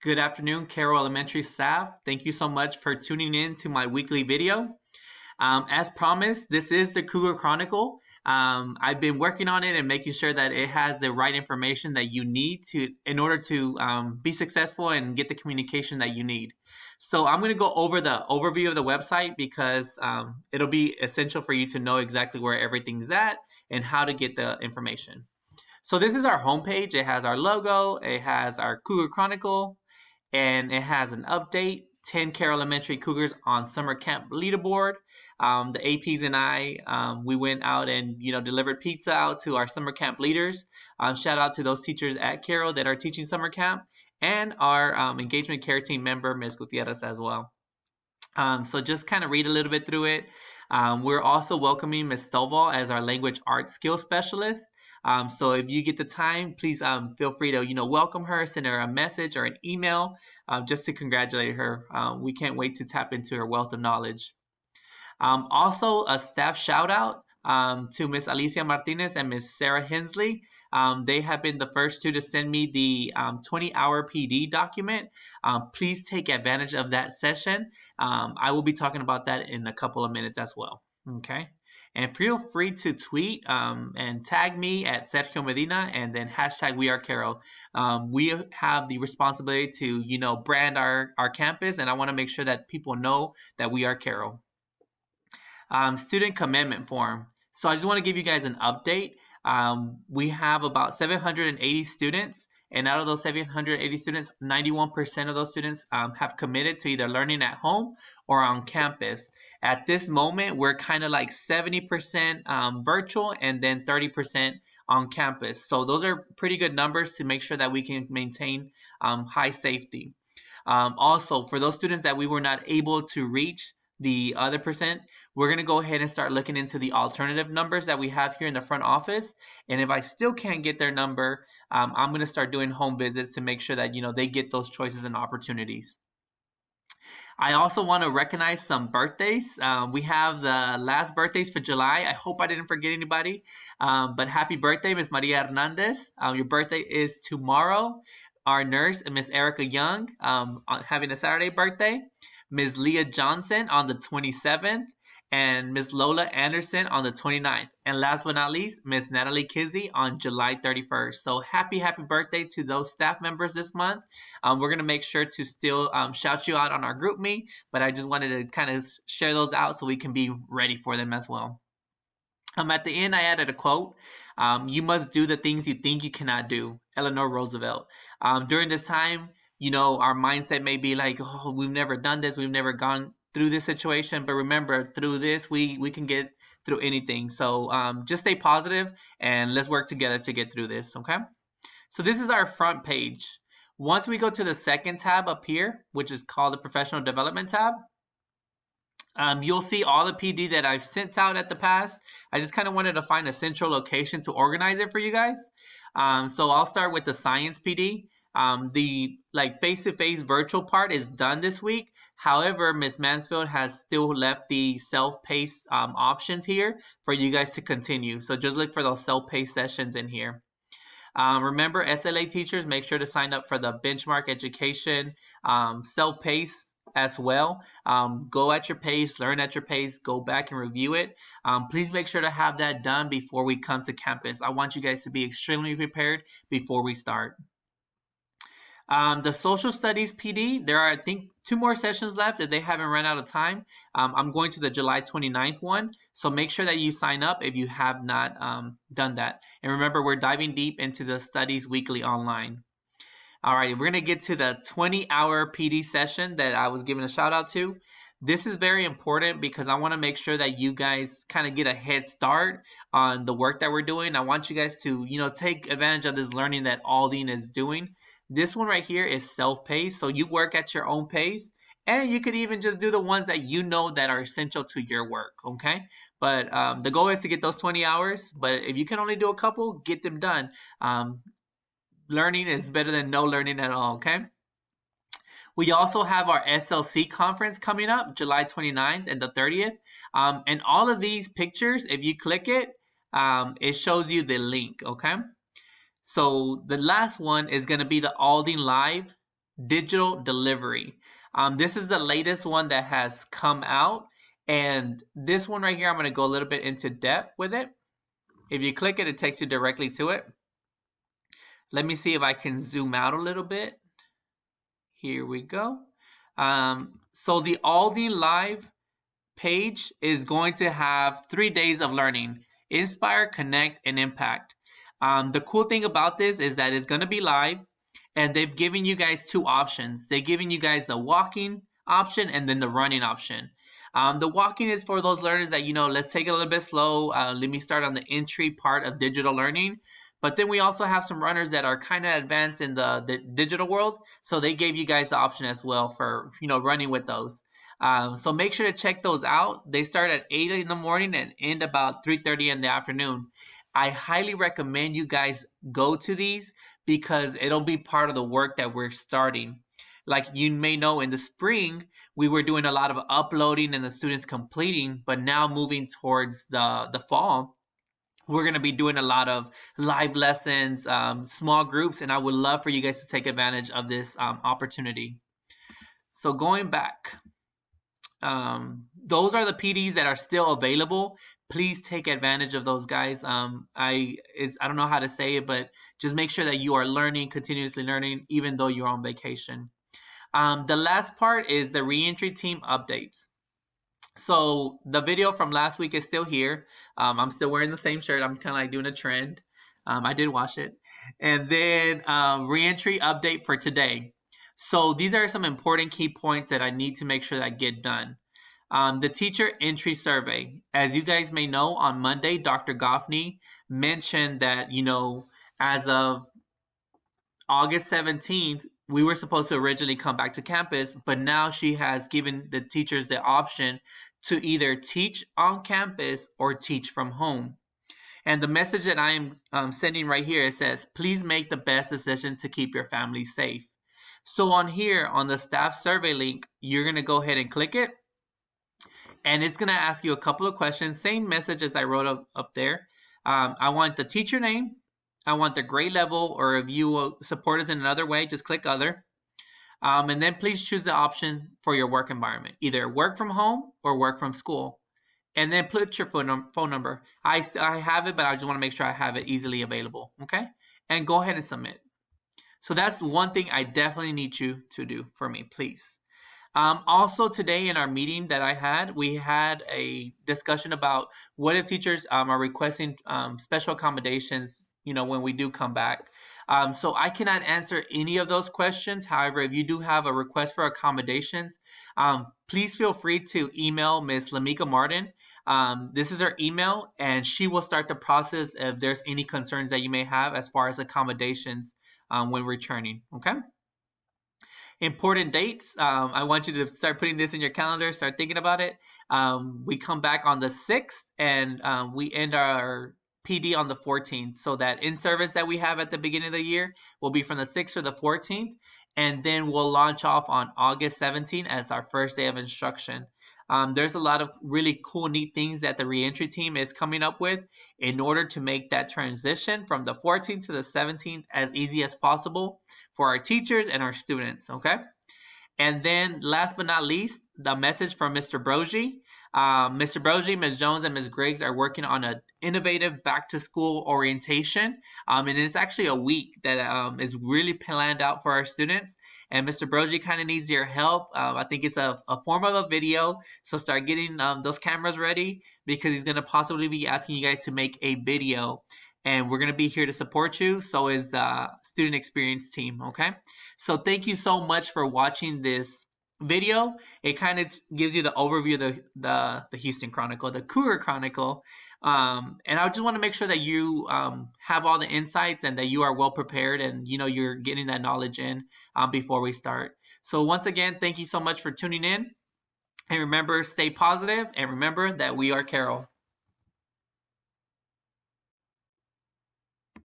Good afternoon, Carroll Elementary staff. Thank you so much for tuning in to my weekly video. As promised, this is the Cougar Chronicle. I've been working on it and making sure that it has the right information that you need in order to be successful and get the communication that you need. So I'm going to go over the overview of the website because it'll be essential for you to know exactly where everything's at and how to get the information. So this is our homepage. It has our logo, it has our Cougar Chronicle, and it has an update. 10 Carroll Elementary Cougars on summer camp leaderboard. The APs and I, we went out and delivered pizza out to our summer camp leaders. Shout out to those teachers at Carroll that are teaching summer camp, and our engagement care team member, Ms. Gutierrez, as well. So just kind of read a little bit through it. We're also welcoming Ms. Stovall as our language arts skills specialist. So if you get the time, please feel free to welcome her, send her a message or an email just to congratulate her. We can't wait to tap into her wealth of knowledge. Also, a staff shout out to Miss Alicia Martinez and Miss Sarah Hensley. They have been the first two to send me the 20-hour PD document. Please take advantage of that session. I will be talking about that in a couple of minutes as well. Okay. And feel free to tweet and tag me at Sergio Medina and then hashtag We Are Carroll. We have the responsibility to, brand our campus, and I want to make sure that people know that we are Carroll. Student commitment form. So I just want to give you guys an update. We have about 780 students, and out of those 780 students, 91% of those students have committed to either learning at home or on campus. At this moment, we're kind of like 70% virtual and then 30% on campus. So those are pretty good numbers to make sure that we can maintain high safety. Also, for those students that we were not able to reach the other percent, we're going to go ahead and start looking into the alternative numbers that we have here in the front office. And if I still can't get their number, I'm going to start doing home visits to make sure that they get those choices and opportunities. I also want to recognize some birthdays. We have the last birthdays for July. I hope I didn't forget anybody. But happy birthday, Miss Maria Hernandez. Your birthday is tomorrow. Our nurse, Miss Erica Young, having a Saturday birthday. Ms. Leah Johnson on the 27th, and Ms. Lola Anderson on the 29th. And last but not least, Ms. Natalie Kizzy on July 31st. So happy birthday to those staff members this month. We're going to make sure to still shout you out on our group meet, but I just wanted to kind of share those out so we can be ready for them as well. At the end, I added a quote. You must do the things you think you cannot do. Eleanor Roosevelt. During this time, our mindset may be like, oh, we've never done this. We've never gone through this situation. But remember, through this, we can get through anything. So just stay positive and let's work together to get through this, okay? So this is our front page. Once we go to the second tab up here, which is called the Professional Development tab, you'll see all the PD that I've sent out at the past. I just kind of wanted to find a central location to organize it for you guys. So I'll start with the Science PD. The face-to-face virtual part is done this week. However, Ms. Mansfield has still left the self-paced options here for you guys to continue. So just look for those self-paced sessions in here. Remember, SLA teachers, make sure to sign up for the benchmark education self-paced as well. Go at your pace, learn at your pace, go back and review it. Please make sure to have that done before we come to campus. I want you guys to be extremely prepared before we start. The social studies PD, there are, I think, 2 more sessions left if they haven't run out of time. I'm going to the July 29th one, so make sure that you sign up if you have not done that. And remember, we're diving deep into the studies weekly online. All right, we're going to get to the 20-hour PD session that I was giving a shout out to. This is very important because I want to make sure that you guys kind of get a head start on the work that we're doing. I want you guys to, take advantage of this learning that Aldine is doing. This one right here is self-paced, so you work at your own pace, and you could even just do the ones that that are essential to your work, okay? But the goal is to get those 20 hours, but if you can only do a couple, get them done. Learning is better than no learning at all, okay? We also have our SLC conference coming up, July 29th and the 30th. And all of these pictures, if you click it, it shows you the link, okay? So the last one is going to be the Aldine Live digital delivery. This is the latest one that has come out. And this one right here, I'm going to go a little bit into depth with it. If you click it, it takes you directly to it. Let me see if I can zoom out a little bit. Here we go. So the Aldi Live page is going to have 3 days of learning: inspire, connect, and impact. The cool thing about this is that it's going to be live, and they've given you guys 2 options. They're giving you guys the walking option and then the running option. The walking is for those learners that, let's take it a little bit slow. Let me start on the entry part of digital learning. But then we also have some runners that are kind of advanced in the digital world. So they gave you guys the option as well for, running with those. So make sure to check those out. They start at 8 in the morning and end about 3:30 in the afternoon. I highly recommend you guys go to these because it'll be part of the work that we're starting. Like you may know, in the spring, we were doing a lot of uploading and the students completing, but now moving towards the fall, we're going to be doing a lot of live lessons, small groups, and I would love for you guys to take advantage of this opportunity. So going back, those are the PDs that are still available. Please take advantage of those, guys. I don't know how to say it, but just make sure that you are learning, continuously learning, even though you're on vacation. The last part is the reentry team updates. So the video from last week is still here. I'm still wearing the same shirt. I'm kind of like doing a trend. I did wash it. And then reentry update for today. So these are some important key points that I need to make sure that I get done. The teacher entry survey. As you guys may know, on Monday, Dr. Goffney mentioned that, as of August 17th, we were supposed to originally come back to campus, but now she has given the teachers the option to either teach on campus or teach from home. And the message that I am sending right here, it says, please make the best decision to keep your family safe. So on here, on the staff survey link, you're going to go ahead and click it. And it's going to ask you a couple of questions, same message as I wrote up there. I want the teacher name. I want the grade level, or if you will support us in another way, just click other. And then please choose the option for your work environment, either work from home or work from school. And then put your phone number. I have it, but I just want to make sure I have it easily available, okay? And go ahead and submit. So that's one thing I definitely need you to do for me, please. Also today in our meeting that I had, we had a discussion about what if teachers are requesting special accommodations, when we do come back. So I cannot answer any of those questions. However, if you do have a request for accommodations, please feel free to email Ms. Lamika Martin. This is her email, and she will start the process if there's any concerns that you may have as far as accommodations when returning, okay? Important dates. I want you to start putting this in your calendar, start thinking about it. We come back on the 6th, and we end our PD on the 14th. So that in-service that we have at the beginning of the year will be from the 6th to the 14th. And then we'll launch off on August 17th as our first day of instruction. There's a lot of really cool, neat things that the reentry team is coming up with in order to make that transition from the 14th to the 17th as easy as possible for our teachers and our students, okay? And then last but not least, the message from Mr. Brogy. Mr. Brogy, Ms. Jones, and Ms. Griggs are working on an innovative back-to-school orientation. And it's actually a week that is really planned out for our students. And Mr. Brogy kind of needs your help. I think it's a form of a video. So start getting those cameras ready, because he's going to possibly be asking you guys to make a video. And we're going to be here to support you. So is the student experience team, okay? So thank you so much for watching this video. It kind of gives you the overview of the Houston Chronicle, the Cougar Chronicle. And I just want to make sure that you have all the insights and that you are well prepared, and you're getting that knowledge in before we start. So once again, thank you so much for tuning in. And remember, stay positive, and remember that we are Carol.